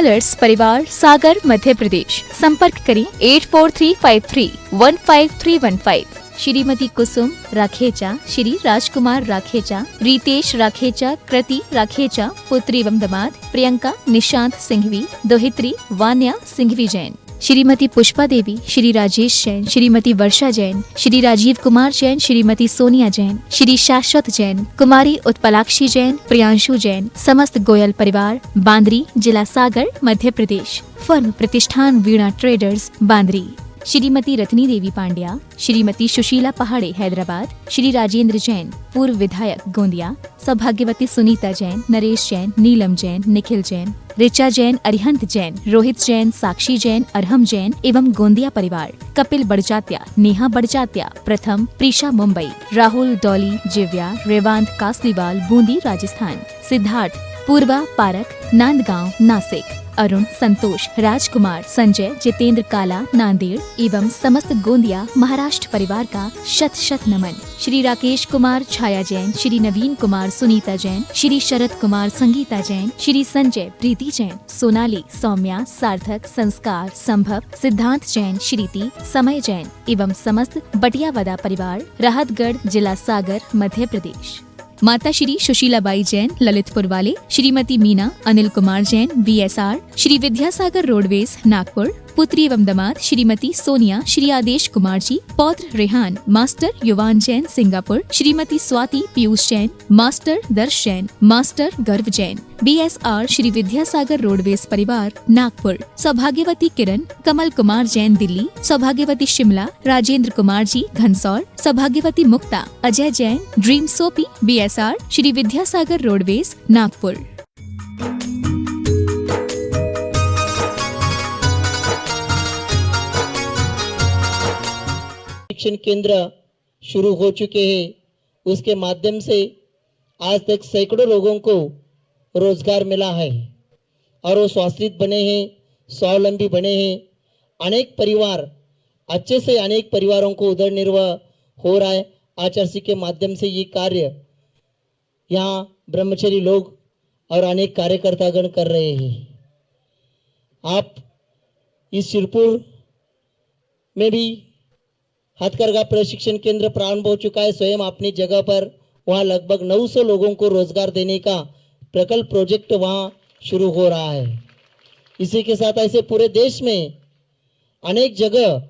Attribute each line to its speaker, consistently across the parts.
Speaker 1: Jewellers परिवार, सागर, मध्य प्रदेश। संपर्क करें 8435315315। श्रीमती कुसुम राखेचा, श्री राजकुमार राखेचा, रितेश राखेचा, कृति राखेचा, पुत्री एवं दामाद प्रियंका निशांत सिंघवी, दोहित्री वान्या सिंघवी जैन, श्रीमती पुष्पा देवी, श्री राजेश जैन, श्रीमती वर्षा जैन, श्री राजीव कुमार जैन, श्रीमती सोनिया जैन, श्री शाश्वत जैन, कुमारी उत्पलाक्षी जैन, प्रियांशु जैन, समस्त गोयल परिवार, बांद्री, जिला सागर, मध्य प्रदेश। फर्म प्रतिष्ठान वीणा ट्रेडर्स, बांद्री। श्रीमती रत्नी देवी पांड्या, श्रीमती सुशीला पहाड़े हैदराबाद, श्री राजेंद्र जैन पूर्व विधायक गोंदिया, सौभाग्यवती सुनीता जैन, नरेश जैन, नीलम जैन, निखिल जैन, ऋचा जैन, अरिहंत जैन, रोहित जैन, साक्षी जैन, अरहम जैन एवं गोंदिया परिवार, कपिल बड़जात्या, नेहा बड़जात्या, प्रथम, प्रीशा मुंबई, राहुल डॉली जिव्या, रेवांत कासलीवाल, बूंदी राजस्थान, सिद्धार्थ पूर्वा पारक, नांदगांव नासिक, अरुण संतोष राजकुमार, संजय जितेंद्र काला नांदेड़ एवं समस्त गोंदिया महाराष्ट्र परिवार का शत शत नमन। श्री राकेश कुमार छाया जैन, श्री नवीन कुमार सुनीता जैन, श्री शरद कुमार संगीता जैन, श्री संजय प्रीति जैन, सोनाली सौम्या सार्थक संस्कार संभव, सिद्धांत जैन, श्रीति समय जैन एवं समस्त बटियावदा परिवार, राहतगढ़, जिला सागर, मध्य प्रदेश। माता श्री सुशीलाबाई जैन ललितपुर वाले, श्रीमती मीना अनिल कुमार जैन VSR, श्री विद्यासागर रोडवेज नागपुर, पुत्री एवं दामाद श्रीमती सोनिया, श्री आदेश कुमार जी, पौत्र रेहान, मास्टर युवान जैन सिंगापुर, श्रीमती स्वाति पीयूष जैन, मास्टर दर्श जैन, मास्टर गर्व जैन BSR, श्री विद्यासागर रोडवेज परिवार नागपुर, सौभाग्यवती किरण, कमल कुमार जैन दिल्ली, सौभाग्यवती शिमला, राजेंद्र कुमार जी घनसौर, सौभाग्यवती Mukta Ajay Jain, dream soapy BSR, Shri Vidyasagar roadways Nagpur.
Speaker 2: शिक्षण केंद्र शुरू हो चुके हैं। उसके माध्यम से आज तक सैकड़ों लोगों को रोजगार मिला है और वो स्वाश्रित बने हैं, स्वावलंबी बने हैं। अनेक परिवार अच्छे से अनेक परिवारों को उदर निर्वाह हो रहा है। आचार्य के माध्यम से ये कार्य यहाँ ब्रह्मचारी लोग और अनेक कार्यकर्तागण कर रहे हैं। आप इस शिरपुर में भी हथकरघा प्रशिक्षण केंद्र प्रारंभ हो चुका है। स्वयं अपनी जगह पर वहाँ लगभग 900 लोगों को रोजगार देने का प्रकल्प प्रोजेक्ट वहाँ शुरू हो रहा है। इसी के साथ ऐसे पूरे देश में अनेक जगह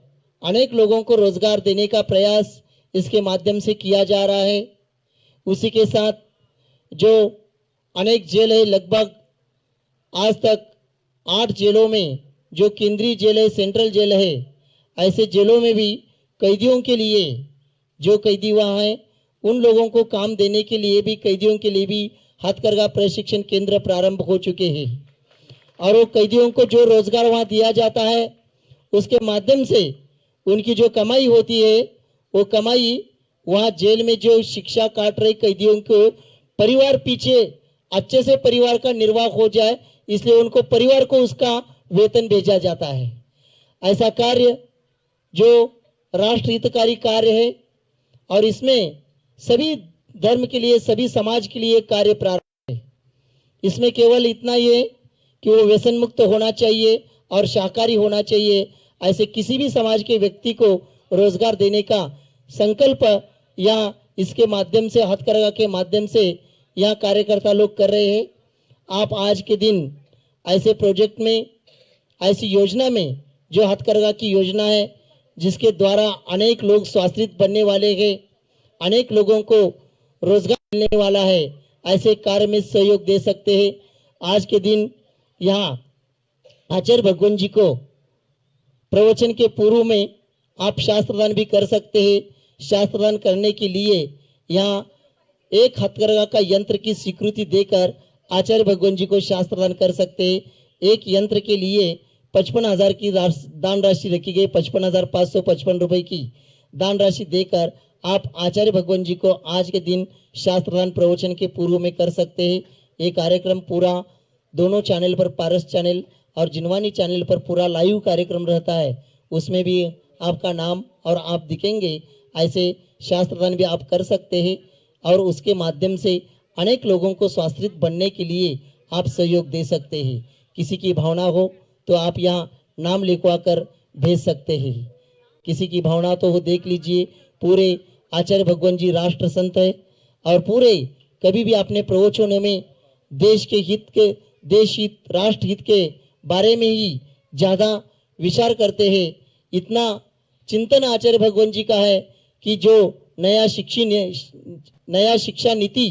Speaker 2: अनेक लोगों को रोजगार देने का प्रयास इसके माध्यम से किया जा रहा है। उसी के साथ जो अनेक जेल है, लगभग आज तक 8 जेलों में जो केंद्रीय जेल है, सेंट्रल जेल है, ऐसे जेलों में भी कैदियों के लिए जो कैदी वहाँ हैं उन लोगों को काम देने के लिए भी, कैदियों के लिए भी हथकरघा प्रशिक्षण केंद्र प्रारंभ हो चुके हैं। और वो कैदियों को जो रोजगार वहाँ दिया जाता है उसके माध्यम से उनकी जो कमाई होती है वो कमाई वहाँ जेल में जो शिक्षा काट रहे कैदियों को परिवार पीछे अच्छे से परिवार का निर्वाह हो जाए, इसलिए उनको परिवार को उसका वेतन भेजा जाता है। ऐसा कार्य जो राष्ट्र हितकारी कार्य है और इसमें सभी धर्म के लिए, सभी समाज के लिए कार्य प्रारंभ है। इसमें केवल इतना ही है कि वो व्यसन मुक्त होना चाहिए और शाकाहारी होना चाहिए। ऐसे किसी भी समाज के व्यक्ति को रोजगार देने का संकल्प यहाँ इसके माध्यम से, हथकरघा के माध्यम से यहाँ कार्यकर्ता लोग कर रहे हैं। आप आज के दिन ऐसे प्रोजेक्ट में, ऐसी योजना में जो हथकरघा की योजना है जिसके द्वारा अनेक लोग स्वाश्रित बनने वाले हैं, अनेक लोगों को रोजगार मिलने वाला है, ऐसे कार्य में सहयोग दे सकते हैं। आज के दिन यहाँ आचार्य भगवान जी को प्रवचन के पूर्व में आप शास्त्रदान भी कर सकते हैं। शास्त्रदान करने के लिए यहाँ एक हथकरघा का यंत्र की स्वीकृति देकर आचार्य भगवान जी को शास्त्रदान कर सकते हैं। एक यंत्र के लिए 55,000 की दान राशि रखी गई, 55,555 रुपए की दान राशि देकर आप आचार्य भगवान जी को आज के दिन शास्त्रदान प्रवचन के पूर्व में कर सकते हैं। ये कार्यक्रम पूरा दोनों चैनल पर, पारस चैनल और जिनवानी चैनल पर पूरा लाइव कार्यक्रम रहता है। उसमें भी आपका नाम और आप दिखेंगे। ऐसे शास्त्रदान भी आप कर सकते हैं और उसके माध्यम से अनेक लोगों को स्वाश्रित बनने के लिए आप सहयोग दे सकते हैं। किसी की भावना हो तो आप यहाँ नाम लिखवा कर भेज सकते हैं। किसी की भावना तो वो देख लीजिए, पूरे आचार्य भगवान जी राष्ट्र संत है और पूरे कभी भी अपने प्रवचनों में देश हित राष्ट्र हित के बारे में ही ज्यादा विचार करते हैं। इतना चिंतन आचार्य भगवान जी का है कि जो नया शिक्षा नीति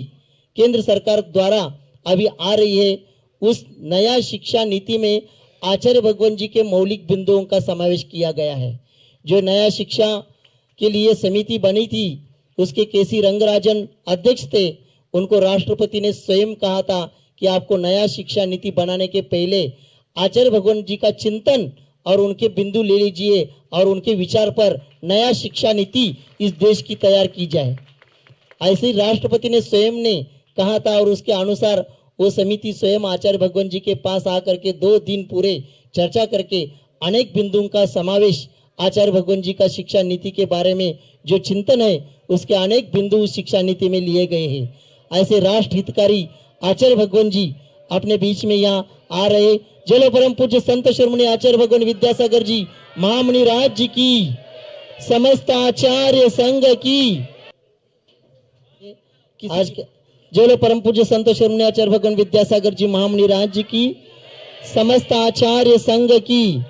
Speaker 2: केंद्र सरकार द्वारा अभी आ रही है, उस नया शिक्षा नीति में आचार्य भगवान जी के मौलिक बिंदुओं का समावेश किया गया है। जो नया शिक्षा के लिए समिति बनी थी, उसके केसी रंगराजन अध्यक्ष थे। उनको राष्ट्रपति ने स्वयं कहा था कि आपको नया शिक्षा नीति बनाने के पहले आचार्य भगवान जी का चिंतन और उनके बिंदु ले लीजिए और उनके विचार पर नया शिक्षा नीति इस देश की तैयार की जाए। ऐसे ही राष्ट्रपति ने स्वयं ने कहा था और उसके अनुसार वो समिति स्वयं आचार्य भगवान जी के पास आकर के 2 दिन पूरे चर्चा करके अनेक बिंदुओं का समावेश आचार्य भगवान जी का शिक्षा नीति के बारे में जो चिंतन है उसके अनेक बिंदु शिक्षा नीति में लिए गए हैं। ऐसे राष्ट्र हितकारी आचार्य भगवान जी अपने बीच में यहाँ आ रहे। जलो परम पूज्य संत शिरोमणि आचार्य भगवान विद्यासागर जी महामुनि राज जी की, समस्त आचार्य संघ की। आज के जलो परम पूज्य संत शिरोमणि आचार्य भगवान विद्यासागर जी महामुनि राज जी की, समस्त आचार्य संघ की।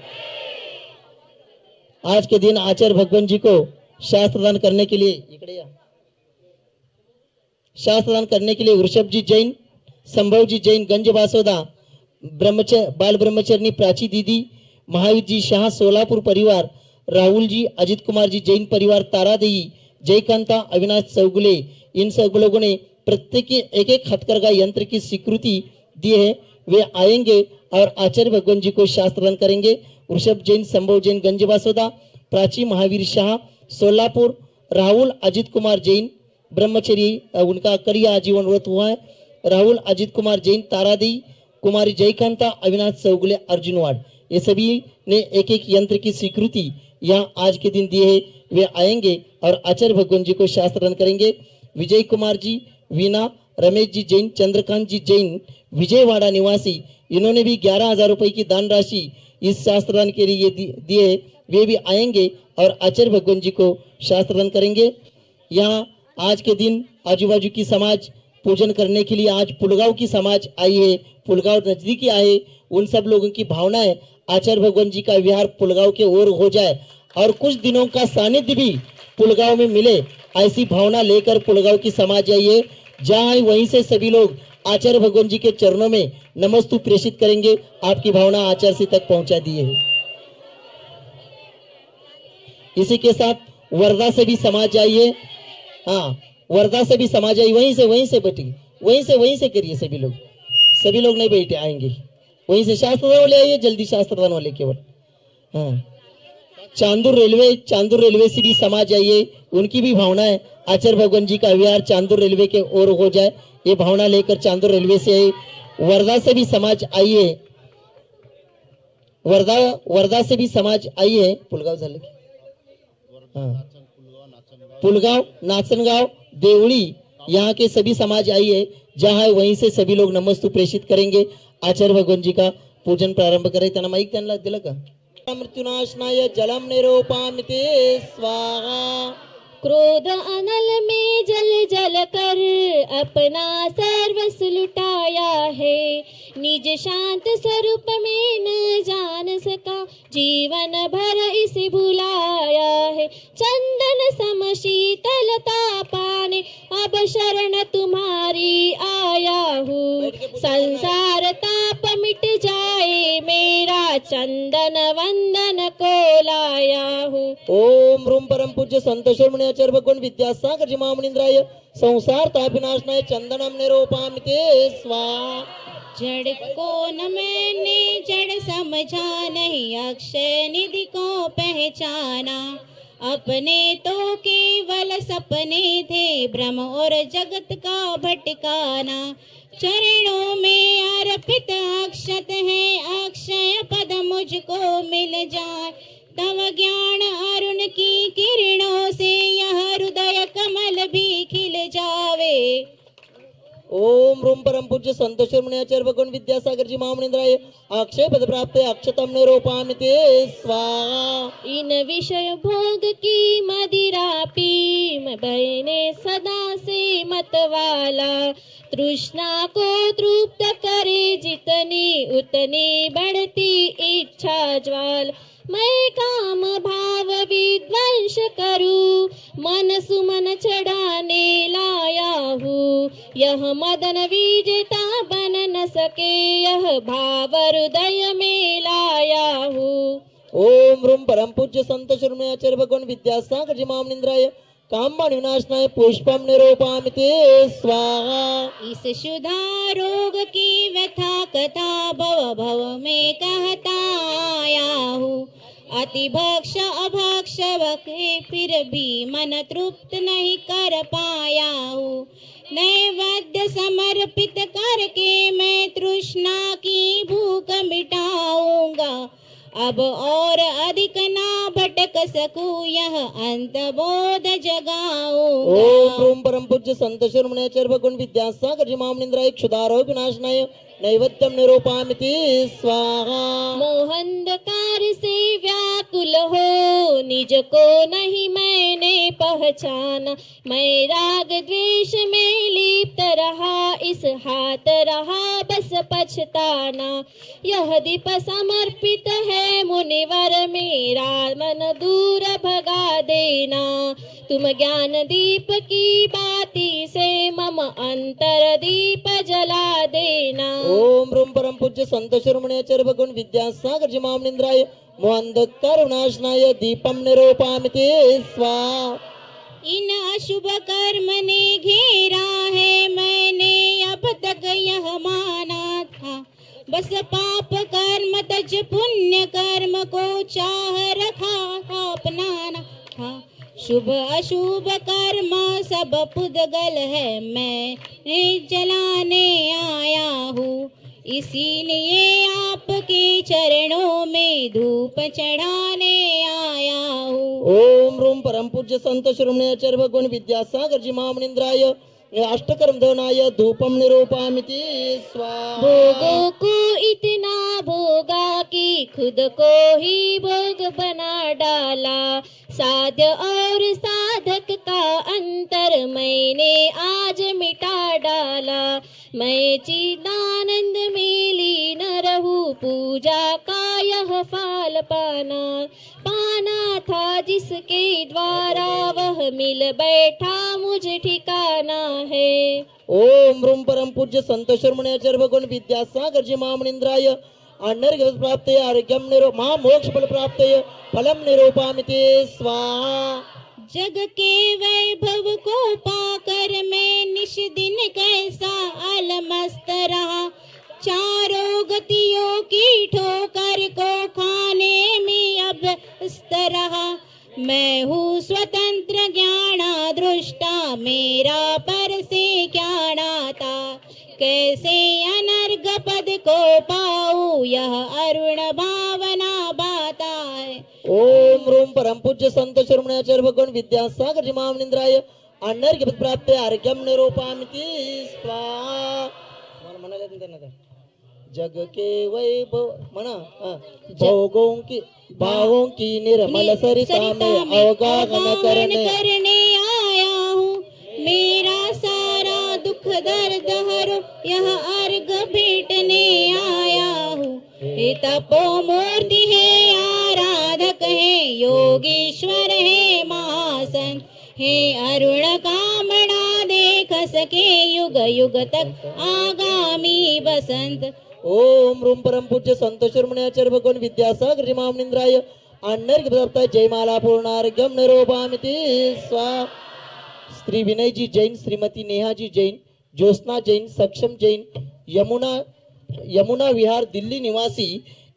Speaker 2: आज के दिन आचार्य भगवान जी को शास्त्रदान करने के लिए वृषभ जी जैन, संभव जी जैन, गंज बासोदा, बाल ब्रह्मचरणी प्राची दीदी, महावीर जी शाह सोलापुर परिवार, राहुल जी, अजित कुमार जी जैन परिवार, तारादेवी, जयकांता, अविनाश चौगुले, इन सब लोगों ने प्रत्येक एक हथकरघा यंत्र की स्वीकृति दी है। वे आएंगे और आचार्य भगवान जी को शास्त्रदान करेंगे। वृषभ जैन, संभव जैन, गंज बासोदा, प्राची, महावीर शाह सोलापुर, राहुल अजित कुमार जैन ब्रह्मचर्य, उनका करिया आजीवन व्रत हुआ है। राहुल अजित कुमार जैन, तारादी कुमारी, जयकांता, अविनाश चौगुले, अर्जुनवाड़, ये सभी ने एक एक यंत्र की स्वीकृति यहाँ आज के दिन दी है। वे आएंगे और आचार्य भगवान जी को शास्त्रदान करेंगे। विजय कुमार जी, वीना, रमेश जी जैन, चंद्रकांत जी जैन, विजयवाड़ा निवासी, इन्होंने भी 11,000 रुपए की दान राशि इस शास्त्रदान के लिए दिए। वे भी आएंगे और आचार्य भगवान जी को शास्त्रदान करेंगे। यहाँ आज के दिन आजू बाजू की समाज पूजन करने के लिए आज पुलगांव की समाज आई है, पुलगांव नजदीकी आए। उन सब लोगों की भावना है आचार्य भगवान जी का विहार पुलगांव के ओर हो जाए और कुछ दिनों का सानिध्य भी पुलगांव में मिले, ऐसी भावना लेकर पुलगांव की समाज आई है। जहाँ वहीं से सभी लोग आचार्य भगवान जी के चरणों में नमस्तु प्रेषित करेंगे। आपकी भावना आचार्य जी तक पहुंचा दिए है। इसी के साथ वर्धा से भी समाज आई है। हाँ, वर्धा से भी समाज आई, वहीं से बैठिए, वहीं से करिए। सभी लोग नहीं बैठे, आएंगे वहीं से। शास्त्रदान वाले आइए जल्दी, शास्त्रदान वाले केवल। हाँ, चांदूर रेलवे से भी समाज आइए। उनकी भी भावना है आचार्य भगवान जी का विहार चांदूर रेलवे के ओर हो जाए, ये भावना लेकर चांदूर रेलवे से आए। वर्धा से भी समाज आई है, वर्धा से भी समाज आई है। पुलगांव झाले, हाँ, पुलगांव, नाचनगांव, देवड़ी, यहाँ के सभी समाज आई है। जहाँ वहीं से सभी लोग नमस्तु प्रेषित करेंगे। आचार्य भगवान जी का पूजन प्रारंभ करें। त्यांना माईक त्यांना दिलं का? मृत्युनाशनाय जलम निरूपामिते स्वाहा।
Speaker 3: क्रोध अनल में जल जल कर अपना सर्वस्व लुटाया है, निज शांत स्वरूप में न जान सका, जीवन भर इसे भुलाया है। चंदन सम शीतलता पाने अब शरण तुम्हारी आया हूँ, संसार ताप मिट जाए मेरा, चंदन वंदन को लाया हूँ।
Speaker 2: ओम ह्रूम परम पूज्य संत शिरोमणि आचार्य भगवान विद्यासागर जी महामुनींद्राय संसार तापिनाशनाय चंदनम निरूपामिते स्वाहा।
Speaker 3: जड़ को न मैंने जड़ समझा, नहीं अक्षय निधि को पहचाना, अपने तो केवल सपने थे, ब्रह्म और जगत का भटकाना। चरणों में अर्पित अक्षत है, अक्षय पद मुझको मिल जाए, तव ज्ञान अरुण की किरणों से यह हृदय कमल भी खिल जावे।
Speaker 2: ओम रूम परम पूज्य संत शिरोमणी आचार्य भगवान विद्यासागर जी महामनिंद्राय अक्षय पद प्राप्त अक्षतम निरूपामि ते स्वाहा।
Speaker 3: इन विषय भोग की मदिरा पी मैं बहने सदा से मतवाला, तृष्णा को तृप्त करे जितनी उतनी बढ़ती इच्छा ज्वाल, मैं काम भाव विध्वंस करूं मन सुमन चढ़ाने लाया हूँ, यह मदन विजेता बन न सके यह भाव हृदय में लाया हूँ।
Speaker 2: ओम रूम परम पूज्य संत शिरोमणी आचार्य भगवान विद्यासागर जी महामनिंद्राय कामबाण विनाशनाय पुष्पम निरूपामि ते स्वाहा।
Speaker 3: इस शुद्धा रोग की व्यथा कथा भव भव में कहता आया हूँ, अति भक्ष अभक्ष बखे फिर भी मन तृप्त नहीं कर पाया हूँ, नैवेद्य समर्पित करके मैं तृष्णा की भूख मिटाऊंगा, अब और अधिक ना भटक सकूं यह अंत बोध जगाऊंगा।
Speaker 2: ओम रूम परम पूज्य संत शिरोमणी आचार्य भगवान विद्यासागर जी महामनिंद्राय क्षुधारोग विनाशनाय नैवेद्यम निरूपामि ते स्वाहा।
Speaker 3: मोहंधकार से व्याकुल हो निज को नहीं मैंने पहचाना, मैं राग द्वेष में लिप्त रहा इस हाथ रहा बस पछताना, यह दीप समर्पित है मुनिवर मेरा मन दूर भगा देना, तुम ज्ञान दीप की बाती से मम अंतर दीप जला देना।
Speaker 2: ओम रूम परम पूज्य संत शिरोमणी आचार्य भगवान विद्यासागर जी महामनिंद्राय मोहंधकार विनाशनाय दीपम निरूपामि ते स्वाहा।
Speaker 3: इन अशुभ कर्म ने घेरा है मैंने अब तक यह माना था, बस पाप कर्म तज पुण्य कर्म को चाह रखा अपनाना था, शुभ अशुभ कर्म सब पुद्गल है मैं जलाने आया हूँ, इसीलिए आपके चरणों में धूप चढ़ाने आया हूँ।
Speaker 2: ओम रूम परम पूज्य संत शिरोमणी आचार्य भगवान विद्यासागर जी महामनिंद्राय अष्टकर्म धनाय धूपम निरूपामि ते स्वाहा।
Speaker 3: भोगों को इतना भोगा कि खुद को ही भोग बना डाला, साध्य और साधक का अंतर मैंने आज मिटा डाला, मैं चिदानंद में लीन रहूं पूजा का यह फाल पाना था जिसके द्वारा वह मिल बैठा मुझे ठिकाना है।
Speaker 2: ओम रूम परम पूज्य संत शिरोमणी आचार्य भगवान विद्यासागर जी महामनिंद्राय अनर्घ प्राप्त आरोग्यम निरो महामोक्ष फल प्राप्त फलम निरूपामि ते स्वाहा।
Speaker 3: जग के वैभव को पाकर मैं निश दिन कैसा अलमस्त रहा, चारों गतियों की ठोकर को खाने में अब व्यस्त रहा, मैं हूँ स्वतंत्र ज्ञाना दृष्टा मेरा पर से क्या नाता, कैसे अनर्घ पद को पाऊँ यह अरुण भावना बाता है।
Speaker 2: ओम रूम परम पूज्य संत शिरोमणी आचार्य भगवान विद्यासागर जी महामनिंद्राय अनर्घ पद प्राप्त आरोग्यम निरूपामि ते स्वाहा। म्हणाले त्यांना काय जग के वैभव म्हणा भोगों की भावों की निर्मल सरिता में अवगाहन करने
Speaker 3: आया हूँ, मेरा सारा दुख दर्द हरो यह अर्घ भेटने आया हूँ, हे तपोमूर्ति है आराधक है योगीश्वर है महासंत, हे अरुण कामना देख सके युग युग तक आगामी बसंत।
Speaker 2: ओम रूम परम पूज्य संत शिरोमणी आचार्य भगवान विद्यासागर जी महामनिंद्राय अनर्घ प्राप्त जयमाला पूर्णार्घ्यम निरूपामि ते स्वाहा। श्री विनय जी जैन, श्रीमती नेहा जी जैन, ज्योत्सना जैन, सक्षम जैन, यमुना विहार दिल्ली निवासी,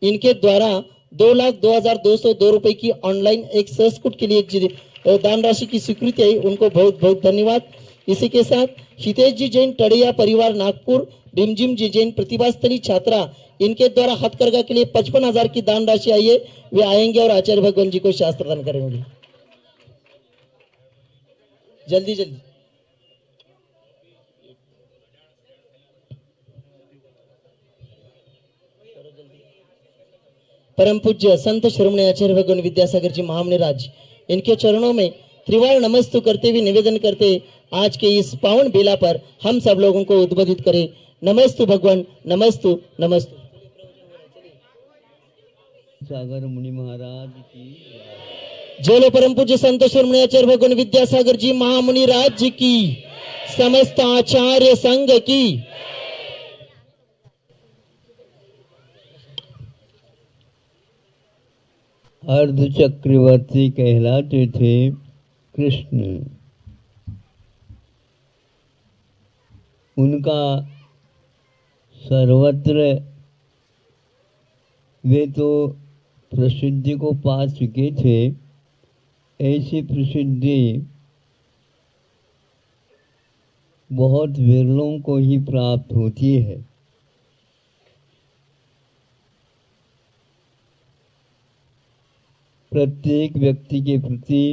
Speaker 2: इनके द्वारा 2,02,202 रुपए की ऑनलाइन एक संस्कृत के लिए दान राशि की स्वीकृति है, उनको बहुत बहुत धन्यवाद। इसी के साथ हितेश जी जैन टड़िया परिवार नागपुर, रिमझिम जी जैन प्रतिभा स्थली छात्रा, इनके द्वारा हथकरघा के लिए 55,000 की दान राशि आई है, वे आएंगे और आचार्य भगवान जी को शास्त्र दान करेंगे। जल्दी जल्दी परम पूज्य संत शिरोमणि आचार्य भगवान विद्यासागर जी महामुनि राज, इनके चरणों में त्रिवार नमस्तु करते हुए निवेदन करते आज के इस पावन बेला पर हम सब लोगों को उद्बोधित करें। नमस्तु भगवान, नमस्तु नमस्तु।
Speaker 4: सागर मुनि महाराज की
Speaker 2: जय लो परम पूज्य संत शिरोमणि आचार्य भगवान विद्यासागर जी महामुनि राज जी की, समस्त आचार्य संघ की।
Speaker 4: अर्ध चक्रवर्ती कहलाते थे कृष्ण। उनका सर्वत्र वे तो प्रसिद्धि को पा चुके थे। ऐसी प्रसिद्धि बहुत विरलों को ही प्राप्त होती है। प्रत्येक व्यक्ति के प्रति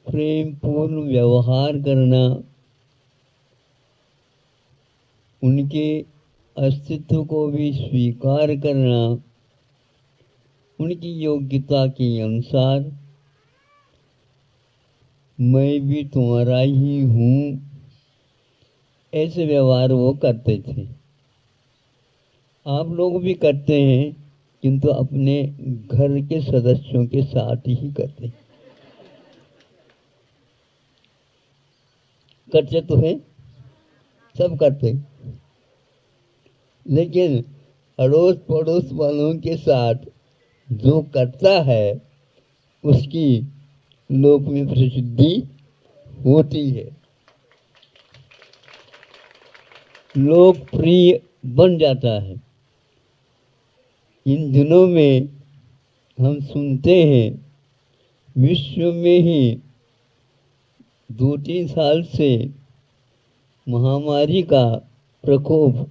Speaker 4: प्रेम पूर्ण व्यवहार करना, उनके अस्तित्व को भी स्वीकार करना, उनकी योग्यता के अनुसार मैं भी तुम्हारा ही हूँ, ऐसे व्यवहार वो करते थे। आप लोग भी करते हैं, किंतु अपने घर के सदस्यों के साथ ही करते हैं। करते तो हैं, सब करते हैं, लेकिन अड़ोस पड़ोस वालों के साथ जो करता है उसकी लोक में प्रसिद्धि होती है, लोकप्रिय बन जाता है। इन दिनों में हम सुनते हैं विश्व में ही 2-3 साल से महामारी का प्रकोप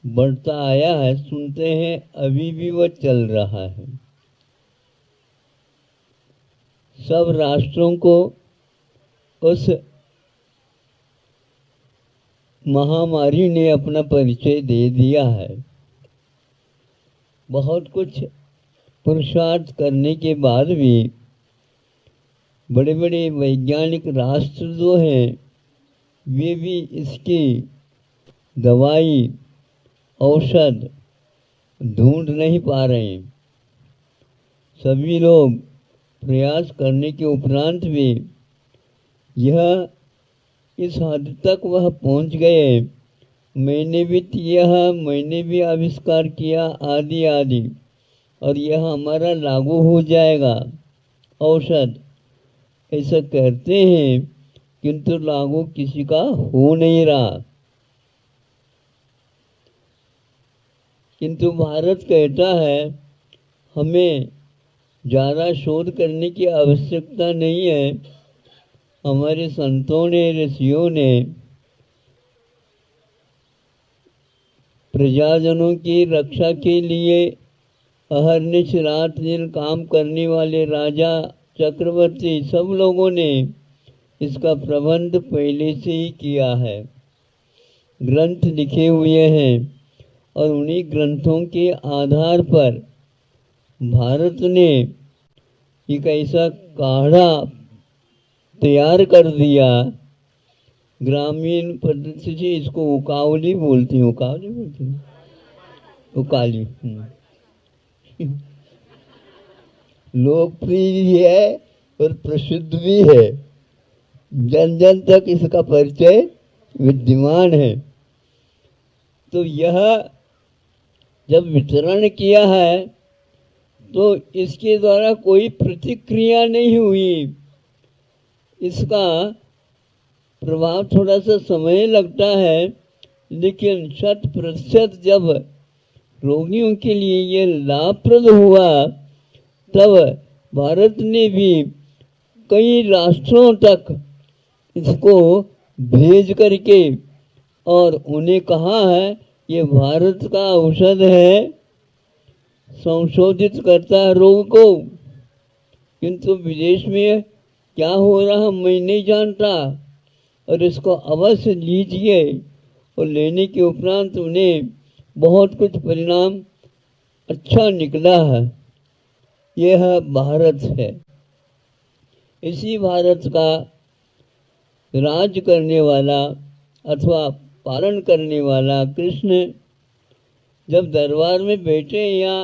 Speaker 4: बढ़ता आया है। सुनते हैं अभी भी वह चल रहा है। सब राष्ट्रों को उस महामारी ने अपना परिचय दे दिया है। बहुत कुछ पुरुषार्थ करने के बाद भी बड़े बड़े वैज्ञानिक राष्ट्र जो हैं वे भी इसकी दवाई औषध ढूंढ नहीं पा रहे हैं। सभी लोग प्रयास करने के उपरांत भी यह इस हद तक वह पहुंच गए, मैंने भी किया, मैंने भी आविष्कार किया, आदि आदि, और यह हमारा लागू हो जाएगा औषध, ऐसा कहते हैं, किंतु लागू किसी का हो नहीं रहा। किंतु भारत कहता है हमें ज़्यादा शोध करने की आवश्यकता नहीं है। हमारे संतों ने, ऋषियों ने प्रजाजनों की रक्षा के लिए अहर्निश रात दिन काम करने वाले राजा, चक्रवर्ती, सब लोगों ने इसका प्रबंध पहले से ही किया है। ग्रंथ लिखे हुए हैं और उन्हीं ग्रंथों के आधार पर भारत ने एक ऐसा काढ़ा तैयार कर दिया। ग्रामीण पद्धति से इसको उकावली बोलते हैं, उकावली बोलते हैं, उकाली। लोकप्रिय भी है और प्रसिद्ध भी है, जन जन तक इसका परिचय विद्यमान है। तो यह जब वितरण किया है तो इसके द्वारा कोई प्रतिक्रिया नहीं हुई। इसका प्रभाव थोड़ा सा समय लगता है, लेकिन 100% जब रोगियों के लिए ये लाभप्रद हुआ, तब भारत ने भी कई राष्ट्रों तक इसको भेज करके और उन्हें कहा है ये भारत का औषध है, संशोधित करता है रोग को। किंतु विदेश में क्या हो रहा मैं नहीं जानता, और इसको अवश्य लीजिए, और लेने के उपरांत उन्हें बहुत कुछ परिणाम अच्छा निकला है, यह भारत है। इसी भारत का राज करने वाला अथवा पालन करने वाला कृष्ण जब दरबार में बैठे या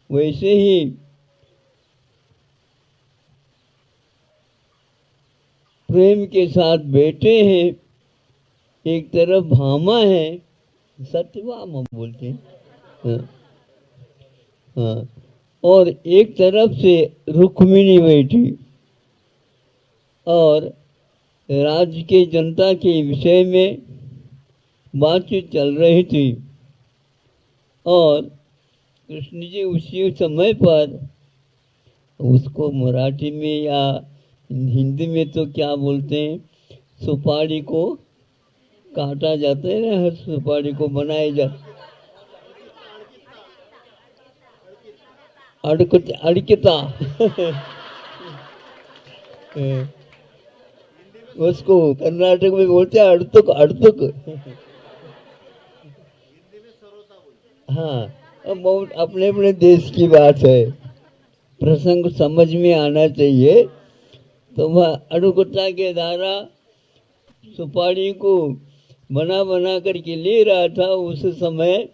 Speaker 4: वैसे ही प्रेम के साथ बैठे हैं, एक तरफ भामा है, सत्यभामा बोलते हैं, हाँ, हाँ, और एक तरफ से रुक्मिणी बैठी और राज्य के जनता के विषय में बातचीत चल रही थी और कृष्ण जी उसी समय पर उसको मराठी में या हिंदी में तो क्या बोलते हैं, सुपारी को काटा जाता है ना, हर सुपारी को बनाया जाता, अड़किता उसको कर्नाटक में बोलते हैं अड़तुक, अड़तुक। हाँ, अब बहुत अपने अपने देश की बात है, प्रसंग समझ में आना चाहिए। तो वह अड़कुता के द्वारा सुपारी को बना बना करके ले रहा था, उस समय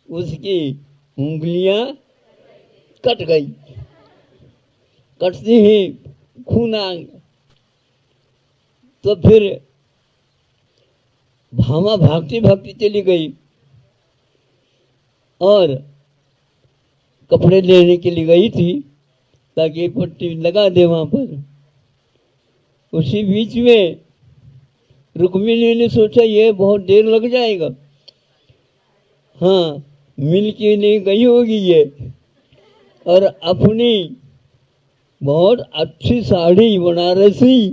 Speaker 4: उसकी उंगलियां कट गई, कटती ही खून आ गया। तो फिर भामा भागती भागती चली गई और कपड़े लेने के लिए गई थी ताकि पट्टी लगा दे वहां पर। उसी बीच में रुक्मिणी ने सोचा ये बहुत देर लग जाएगा, हाँ मिल के लिए गई होगी ये, और अपनी बहुत अच्छी साड़ी बनारसी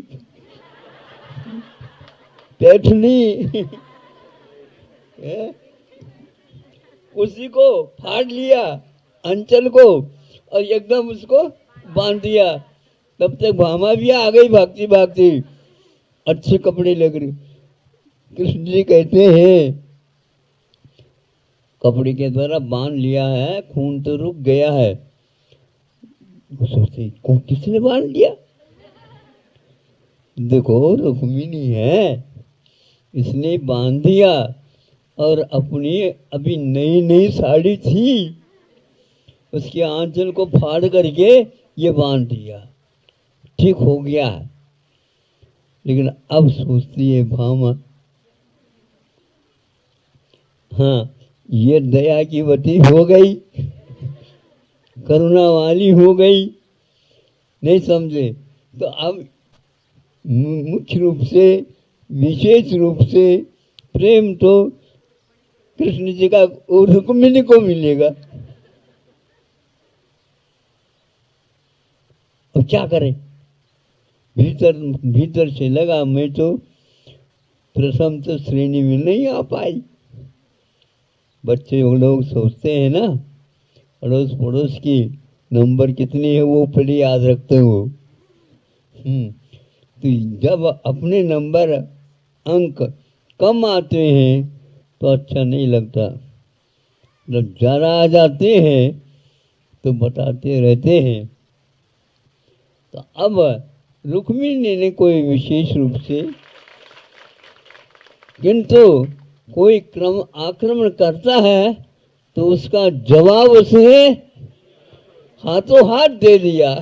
Speaker 4: पैठनी उसी को फाड़ लिया अंचल को और एकदम उसको बांध दिया। तब तक भामा भी आ गई भागती भागती, अच्छे कपड़े लग रहे। कृष्ण जी कहते हैं कपड़े के द्वारा बांध लिया है, खून तो रुक गया है। सोचते कौन किसने बांध लिया, देखो रुक्मिणी है, इसने बांध दिया और अपनी अभी नई नई साड़ी थी उसके आंचल को फाड़ करके ये बांध दिया, ठीक हो गया। लेकिन अब सोचती है भामा, हाँ ये दया की वती हो गई, करुणा वाली हो गई, नहीं समझे तो अब मुख्य रूप से विशेष रूप से प्रेम तो कृष्ण जी का रुक्मिणी को मिलेगा। अब क्या करें, भीतर भीतर से लगा मैं तो प्रथम तो श्रेणी में नहीं आ पाई। बच्चे लोग सोचते हैं ना अड़ोस पड़ोस की नंबर कितनी है वो पहले याद रखते हो। तो जब अपने नंबर अंक कम आते हैं तो अच्छा नहीं लगता, जब ज़्यादा आ जाते हैं तो बताते रहते हैं। तो अब रुक्मिणी ने कोई विशेष रूप से, किंतु कोई क्रम आक्रमण करता है तो उसका जवाब उसने हाथों हाथ दे दिया।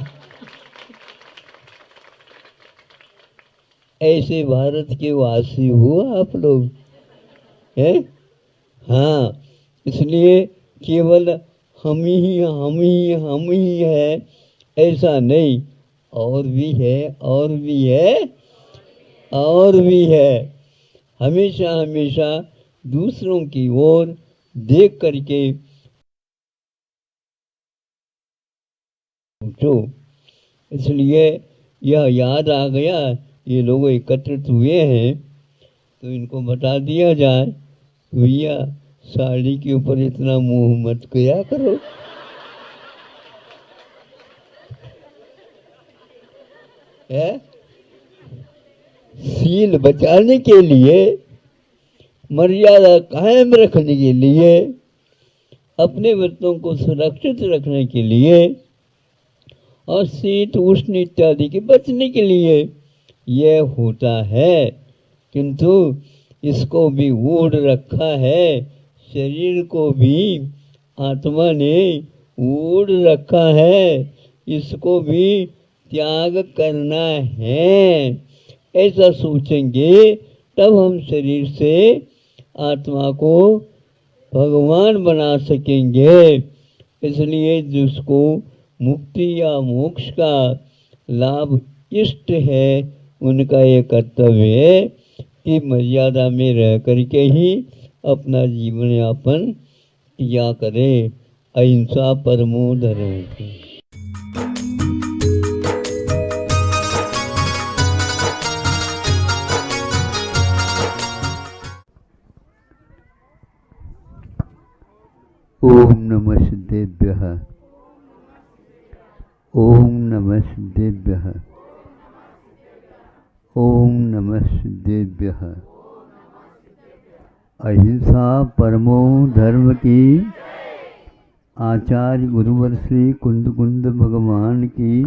Speaker 4: ऐसे भारत के वासी हो आप लोग हैं, हाँ इसलिए केवल हम ही हम ही हम ही है ऐसा नहीं, और भी है और भी है और भी है। हमेशा हमेशा दूसरों की ओर देख करके पूछो। इसलिए यह याद आ गया, ये लोग एकत्रित हुए हैं तो इनको बता दिया जाए, भैया साड़ी के ऊपर इतना मोह मत किया करो। है सील बचाने के लिए, मर्यादा कायम रखने के लिए अपने व्रतों को सुरक्षित रखने के लिए और शीत उष्ण इत्यादि के बचने के लिए यह होता है, किंतु इसको भी ओढ़ रखा है, शरीर को भी आत्मा ने ओढ़ रखा है, इसको भी त्याग करना है। ऐसा सोचेंगे तब हम शरीर से आत्मा को भगवान बना सकेंगे। इसलिए जिसको मुक्ति या मोक्ष का लाभ इष्ट है, उनका ये कर्तव्य है कि मर्यादा में रह करके ही अपना जीवन यापन किया करें। अहिंसा परमो धर्म। ओम नमः सिद्धेभ्यः। ओम नमः सिद्धेभ्यः। ओम नमः सिद्धेभ्यः। अहिंसा परमो धर्म की आचार्य गुरुवर श्री कुंद कुंद भगवान की,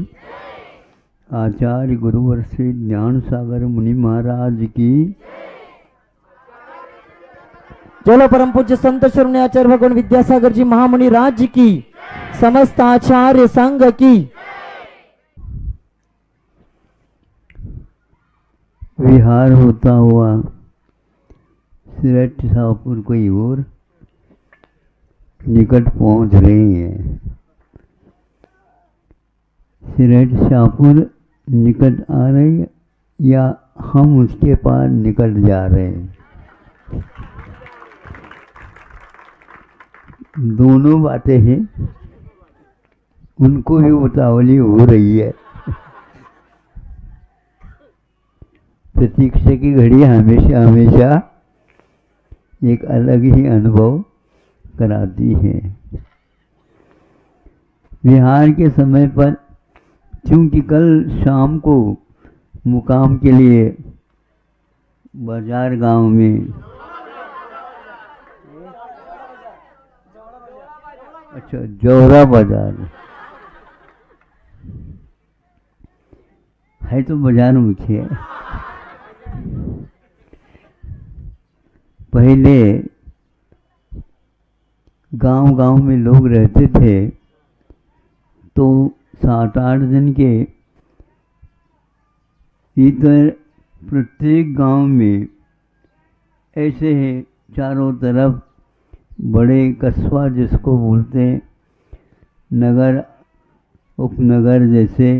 Speaker 4: आचार्य गुरुवर श्री ज्ञान सागर मुनि महाराज की।
Speaker 5: चलो परम पूज्य संत श्रवणी आचार्य भगवान विद्यासागर जी महामुनि राज्य की, समस्त आचार्य संघ की।
Speaker 4: विहार होता हुआ सिरठ शाहपुर को ओर निकट पहुंच रहे हैं। सिरठ शाहपुर निकट आ रहे हैं या हम उसके पास निकट जा रहे हैं? दोनों बातें हैं, उनको भी उतावली हो रही है। प्रतीक्षा की घड़ी हमेशा हमेशा एक अलग ही अनुभव कराती है। विहार के समय पर, क्योंकि कल शाम को मुकाम के लिए बाजार गांव में, अच्छा जौहरा बाजार है, तो बाजार मुख्य है। पहले गांव-गांव में लोग रहते थे, तो 7-8 दिन के भीतर प्रत्येक गांव में ऐसे है, चारों तरफ बड़े कस्बा जिसको बोलते हैं, नगर उपनगर जैसे,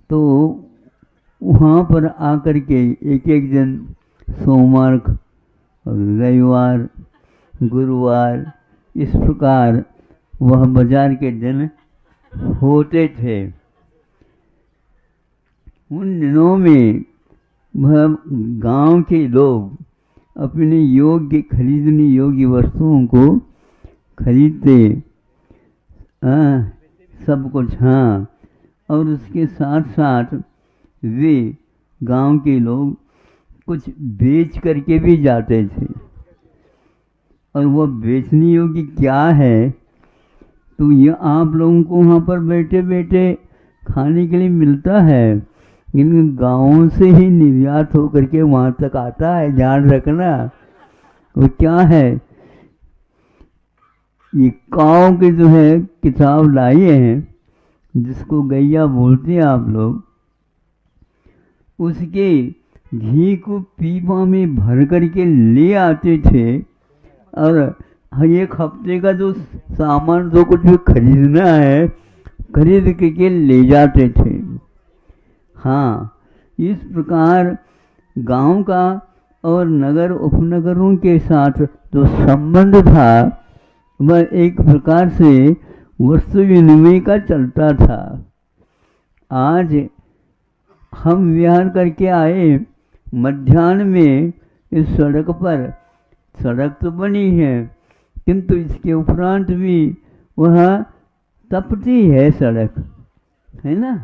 Speaker 4: तो वहाँ पर आकर के एक एक दिन सोमवार, रविवार, गुरुवार, इस प्रकार वह बाजार के दिन होते थे। उन दिनों में वह गांव के लोग अपने योग्य खरीदने योग्य वस्तुओं को खरीदते, सब कुछ, हाँ। और उसके साथ साथ वे गांव के लोग कुछ बेच करके भी जाते थे। और वह बेचने योग्य क्या है, तो ये आप लोगों को वहाँ पर बैठे बैठे खाने के लिए मिलता है, इन गाँवों से ही निर्यात हो करके वहाँ तक आता है। ध्यान रखना, वो क्या है, ये काव के जो है किताब लाए हैं, जिसको गैया बोलते हैं आप लोग, उसके घी को पीपा में भर करके ले आते थे, और एक हफ्ते का जो सामान जो कुछ भी खरीदना है खरीद के ले जाते थे। हाँ, इस प्रकार गांव का और नगर उपनगरों के साथ जो संबंध था, वह एक प्रकार से वस्तु विनिमय का चलता था। आज हम विहार करके आए, मध्याह्न में इस सड़क पर, सड़क तो बनी है किंतु इसके उपरांत भी वह तपती है सड़क, है ना।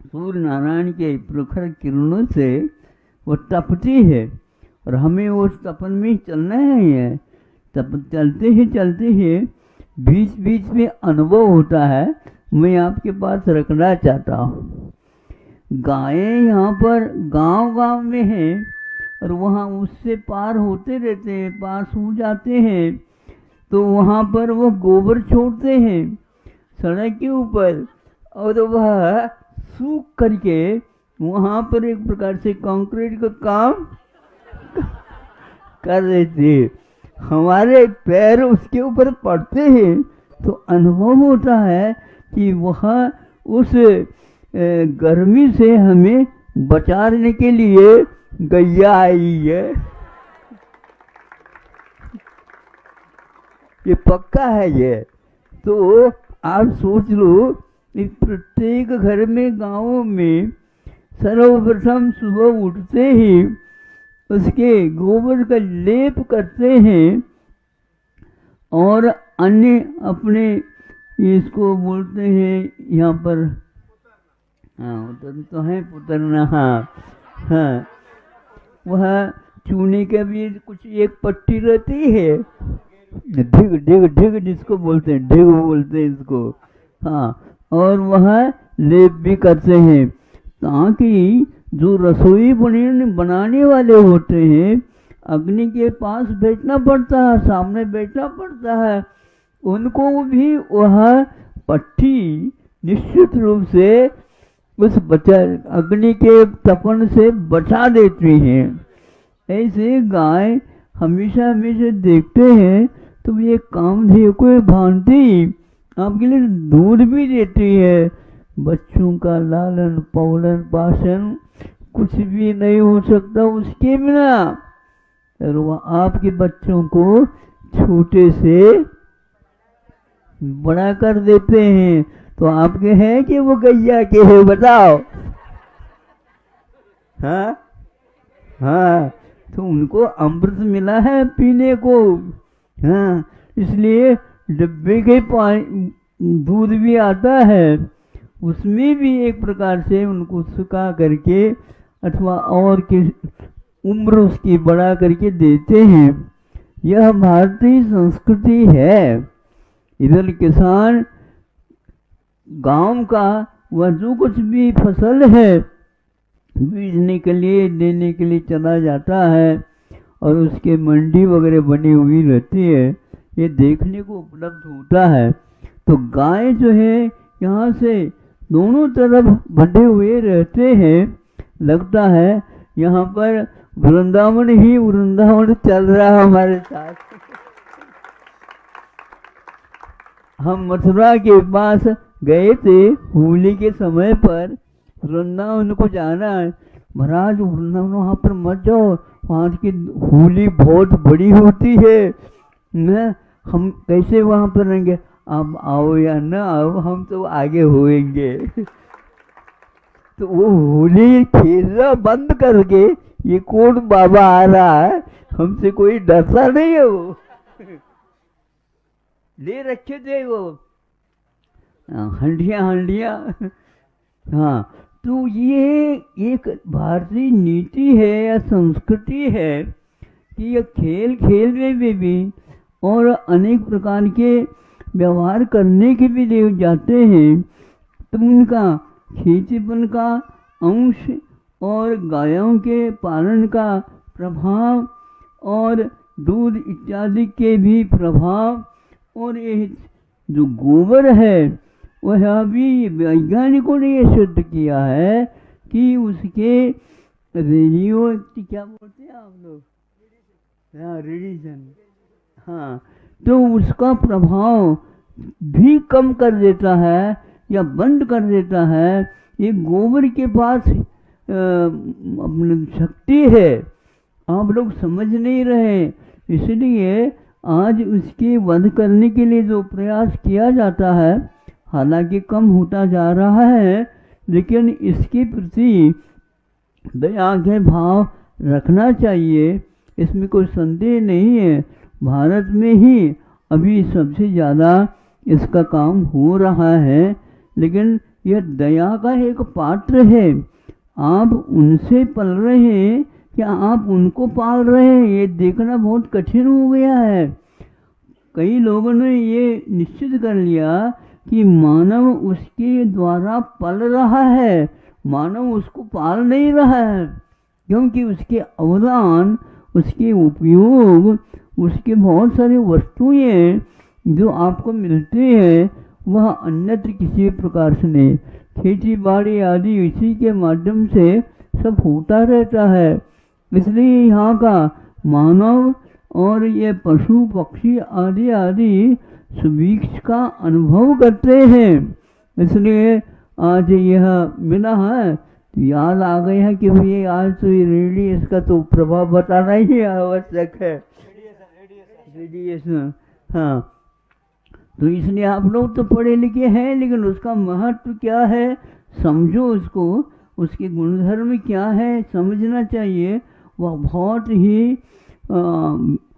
Speaker 4: सूर्य नारायण के प्रखर किरणों से वो तपती है, और हमें उस तपन में चलना है। तब चलते ही बीच बीच में अनुभव होता है, मैं आपके पास रखना चाहता हूँ। गायें यहाँ पर गांव में हैं और वहाँ उससे पार होते रहते हैं, पास हो जाते हैं, तो वहाँ पर वो गोबर छोड़ते हैं सड़क के ऊपर, और वह सूख करके वहाँ पर एक प्रकार से कंक्रीट का काम कर देते हैं। हमारे पैर उसके ऊपर पड़ते हैं तो अनुभव होता है कि वह उस गर्मी से हमें बचाने के लिए गैया आई है। ये पक्का है ये। तो आप सोच लो कि प्रत्येक घर में, गांवों में सर्वप्रथम सुबह उठते ही उसके गोबर का लेप करते हैं और अन्य अपने, इसको बोलते हैं यहाँ पर, हाँ उतर तो है पुतरना, हाँ वह चूने के भी कुछ एक पट्टी रहती है, ढिग जिसको बोलते हैं, ढिग बोलते हैं इसको, हाँ, और वह लेप भी करते हैं ताकि जो रसोई बनाने वाले होते हैं, अग्नि के पास बैठना पड़ता है, सामने बैठना पड़ता है, उनको भी वह पट्टी निश्चित रूप से उस अग्नि के तपन से बचा देती हैं। ऐसे गाय हमेशा देखते हैं तो ये कामधेनु को भांति आपके लिए दूध भी देती है। बच्चों का लालन पालन पालन कुछ भी नहीं हो सकता उसके बिना, और वह आपके बच्चों को छोटे से बड़ा कर देते हैं। तो आपके हैं कि वो गैया के है, बताओ? हाँ, तो उनको अमृत मिला है पीने को, हाँ, इसलिए डब्बे के दूध भी आता है, उसमें भी एक प्रकार से उनको सुखा करके अथवा और की उम्र उसकी बढ़ा करके देते हैं। यह भारतीय संस्कृति है। इधर किसान गांव का वह जो कुछ भी फसल है बीजने के लिए, देने के लिए चला जाता है और उसके मंडी वगैरह बनी हुई रहती है, ये देखने को उपलब्ध होता है। तो गाय जो है यहाँ से दोनों तरफ बंधे हुए रहते हैं, लगता है यहाँ पर वृंदावन चल रहा है हमारे साथ। हम मथुरा के पास गए थे होली के समय पर, वृंदावन को जाना है। महाराज वृंदावन वहाँ पर मत जाओ, वहाँ की होली बहुत बड़ी होती है न, हम कैसे वहाँ पर रहेंगे? आप आओ या न आओ, हम तो आगे होएंगे। तो वो होली खेलना बंद करके ये कौन बाबा आ रहा है, हमसे कोई डरता नहीं है। वो ले रखे थे वो हंडिया, हाँ। तो ये एक भारतीय नीति है या संस्कृति है कि ये खेल में भी और अनेक प्रकार के व्यवहार करने के भी ले जाते हैं। तो उनका खेतीपन का अंश और गायों के पालन का प्रभाव और दूध इत्यादि के भी प्रभाव, और ये जो गोबर है वह भी वैज्ञानिकों ने ये सिद्ध किया है कि उसके रेडियो क्या बोलते हैं आप लोग, हाँ रेडिएशन, हाँ, तो उसका प्रभाव भी कम कर देता है या बंद कर देता है। ये गोबर के पास अपनी शक्ति है, आप लोग समझ नहीं रहे, इसलिए आज उसके वध करने के लिए जो प्रयास किया जाता है, हालांकि कम होता जा रहा है, लेकिन इसके प्रति दया के भाव रखना चाहिए, इसमें कोई संदेह नहीं है। भारत में ही अभी सबसे ज़्यादा इसका काम हो रहा है, लेकिन यह दया का एक पात्र है। आप उनसे पल रहे हैं कि आप उनको पाल रहे हैं, ये देखना बहुत कठिन हो गया है। कई लोगों ने ये निश्चित कर लिया कि मानव उसके द्वारा पल रहा है, मानव उसको पाल नहीं रहा है, क्योंकि उसके अवदान, उसके उपयोग, उसके बहुत सारे वस्तुएं जो आपको मिलते हैं वह अन्यत्र किसी प्रकार से नहीं। खेती बाड़ी आदि इसी के माध्यम से सब होता रहता है। इसलिए यहाँ का मानव और ये पशु पक्षी आदि आदि सुभिक्ष का अनुभव करते हैं। इसलिए आज यह मिला है तो याद आ गई है कि भाई आज तो ये रेडिएशन का तो प्रभाव बताना ही आवश्यक है। रेडिएशन, हाँ। तो इसलिए आप लोग तो पढ़े लिखे हैं, लेकिन उसका महत्व क्या है समझो, उसको उसके गुणधर्म क्या है समझना चाहिए। वह बहुत ही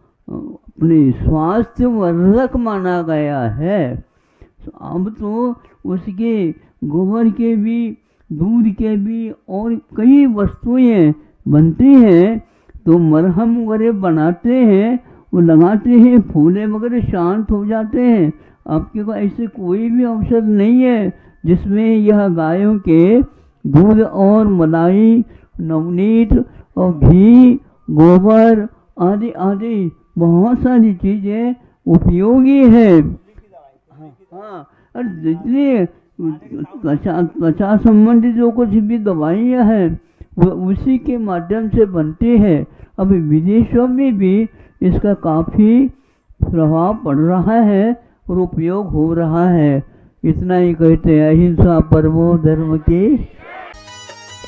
Speaker 4: अपने स्वास्थ्य वर्धक माना गया है। अब तो उसके गोबर के भी, दूध के भी और कई वस्तुएं बनती हैं, तो मरहम वगैरह बनाते हैं, वो लगाते हैं, फूले वगैरह शांत हो जाते हैं। आपके पास ऐसे कोई भी औषध नहीं है जिसमें यह गायों के दूध और मलाई, नवनीत और घी, गोबर आदि आदि बहुत सारी चीज़ें उपयोगी है। हाँ, और जितने त्वचा संबंधी जो कुछ भी दवाइयाँ हैं वो उसी के माध्यम से बनती है। अभी विदेशों में भी इसका काफ़ी प्रभाव पड़ रहा है और उपयोग हो रहा है। इतना ही कहते हैं। अहिंसा परमो धर्म की।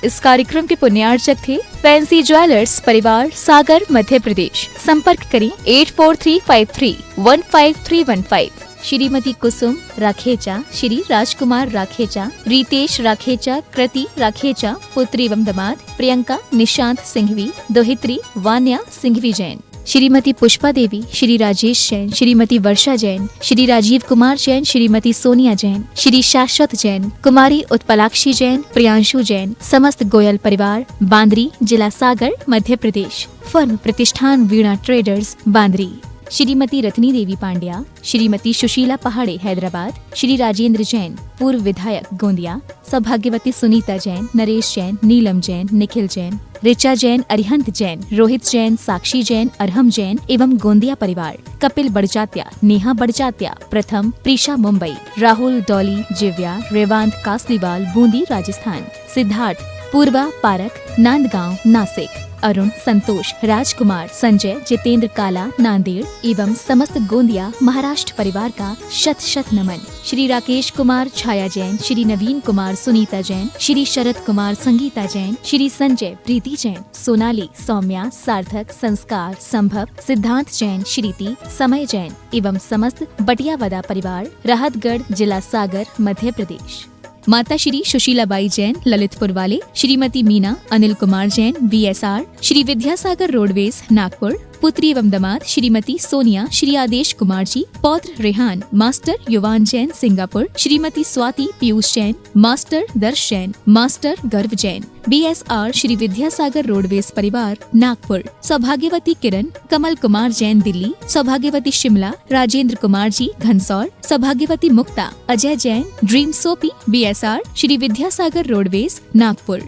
Speaker 1: इस कार्यक्रम के पुण्यार्चक थे फैंसी ज्वेलर्स परिवार, सागर, मध्य प्रदेश। संपर्क करें 8435315315। श्रीमती कुसुम राखेचा, श्री राजकुमार राखेचा, रितेश राखेचा, कृति राखेचा, पुत्री एवं दामाद प्रियंका निशांत सिंघवी, दोहित्री वान्या सिंघवी जैन। श्रीमती पुष्पा देवी, श्री राजेश जैन, श्रीमती वर्षा जैन, श्री राजीव कुमार जैन, श्रीमती सोनिया जैन, श्री शाश्वत जैन, कुमारी उत्पलाक्षी जैन, प्रियांशु जैन। समस्त गोयल परिवार, बांद्री, जिला सागर, मध्य प्रदेश। फर्म प्रतिष्ठान वीणा ट्रेडर्स, बांद्री। श्रीमती रत्नी देवी पांड्या, श्रीमती सुशीला पहाड़े हैदराबाद, श्री राजेंद्र जैन पूर्व विधायक गोंदिया, सौभाग्यवती सुनीता जैन, नरेश जैन, नीलम जैन, निखिल जैन, ऋचा जैन, अरिहंत जैन, रोहित जैन, साक्षी जैन, अरहम जैन एवं गोंदिया परिवार। कपिल बड़जात्या, नेहा बड़जात्या, प्रथम, प्रीशा मुंबई, राहुल, डॉली, जिव्या, रेवांत कासलीवाल, बूंदी राजस्थान, सिद्धार्थ, पूर्वा पारक, नांदगांव, नासिक, अरुण, संतोष, राजकुमार, संजय, जितेंद्र काला, नांदेड़ एवं समस्त गोंदिया महाराष्ट्र परिवार का शत शत नमन। श्री राकेश कुमार, छाया जैन, श्री नवीन कुमार, सुनीता जैन, श्री शरद कुमार, संगीता जैन, श्री संजय, प्रीति जैन, सोनाली, सौम्या, सार्थक, संस्कार, संभव, सिद्धांत जैन, श्रीति, समय जैन एवं समस्त बटियावदा परिवार, राहतगढ़, जिला सागर, मध्य प्रदेश। माता श्री सुशीलाबाई जैन, ललितपुर वाले, श्रीमती मीना, अनिल कुमार जैन, VSR, श्री विद्यासागर रोडवेज, नागपुर। पुत्री एवं दामाद श्रीमती सोनिया, श्री आदेश कुमार जी, पौत्र रेहान, मास्टर युवान जैन, सिंगापुर। श्रीमती स्वाति पीयूष जैन, मास्टर दर्श जैन, मास्टर गर्व जैन, BSR, श्री विद्यासागर रोडवेज परिवार, नागपुर। सौभाग्यवती किरण, कमल कुमार जैन, दिल्ली। सौभाग्यवती शिमला, राजेंद्र कुमार जी, घनसौर। सौभाग्यवती Mukta, Ajay Jain, dream soapy, BSR, Shri Vidyasagar roadways, Nagpur.